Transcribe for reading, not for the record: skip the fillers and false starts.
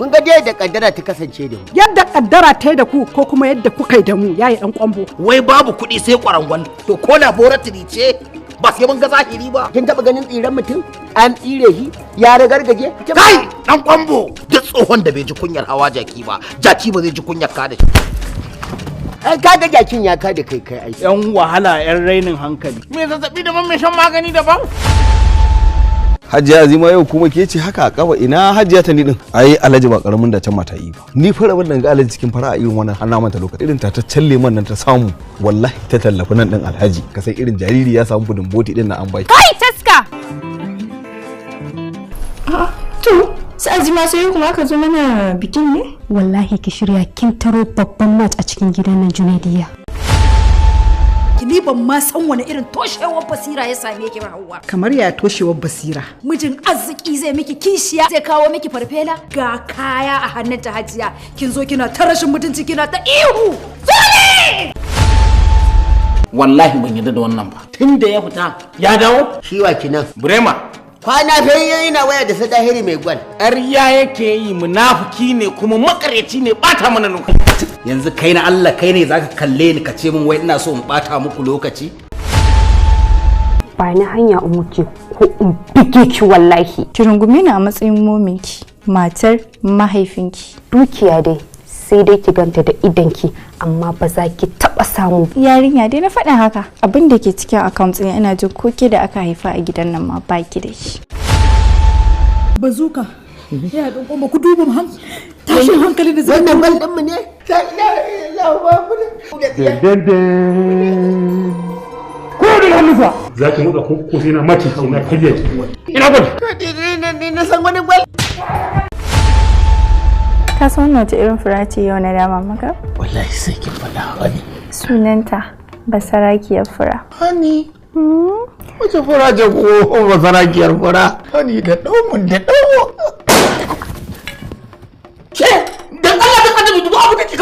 kun ga dai da kaddara ta kasance da mu. Yadda kaddara ta yi da ku ko kuma yadda kuka yi da mu yayi dan kwambo. Wai babu kuɗi sai kwarangwal. To ko laboratory ce ba sai mun ga zahiri ba. Kin taba ganin tsiran mutum an tsire shi ya ragargaje? Kai dan kwambo duk tsohon da bai ji kunyar hawa jaki ba jaki ba zai ji kunyar ka da shi. Ai ka ga jakin ya ka da kai ai. Yan wahala yan rainin hankali. Me zazzabi daban mai shan magani daban. Hajiya Azima yau kuma ke ce haka a kaba ina Hajiya ta ni din. Ai Alhaji ba karamin da can mata yi ba. Ni fara wannan ga Alhaji cikin fara a irin wannan hana mata lokaci. Irin ta talle man nan ta samu wallahi ta tallafi nan din Alhaji. Ka san irin jariri ya samu budin boti din na an bai. Kai taska. To sai Azima sai kuma aka zo mana bikin ne? Wallahi ki shirya kin taro babban match a cikin gidan nan Junaidiya. Ni ban ma san wani irin toshewar basira ya same ki ba Hauwa. Kamar ya toshewar basira. Mijin arziki zai miki kishiya zai kawo miki farfela ga kaya a hannun ta Hajiya. Kin zo kina ta rashin mutunci kina ta ihu. Zole! Wallahi ban yarda da wannan ba. Tunda ya fita ya dawo Shi wa kinan. Burema. Kwana sai yana waya da sadahiri mai gwal. Ƙarya yake yi munafiki ne kuma makareci ne bata mana lokaci. Yanzu kai na Allah kai ne zaka kalle ni ka ce min wai ina so in bata muku lokaci. Ba ni hanya umuce ko in bige ki wallahi. Ki rungume ni a matsayin mominki, matar mahaifinki. Dukiya dai sai dai ki ganta da idanki amma ba za ki taba samu. Yarinya dai na faɗa haka. Abin da ke cikin account ɗin ina jin koke da aka haifa a gidan nan ma baki da shi. Bazuka. Ya dan kuma ku duba mu tashin hankali da zai Wannan bal din mu ne. Ko da hannufa za ki muka ko sai na mace sai na karye ina gwada Ni na san wani gwal. Ka san wannan wata irin fura ce yau na dama maka? Wallahi sai kin faɗa wani. Sunanta Basarakiyar fura. Hani. Wace fura ce ko basarakiyar fura? Hani da ɗaumun da ɗaumu. Ke dan Allah da Annabi duk abu da kika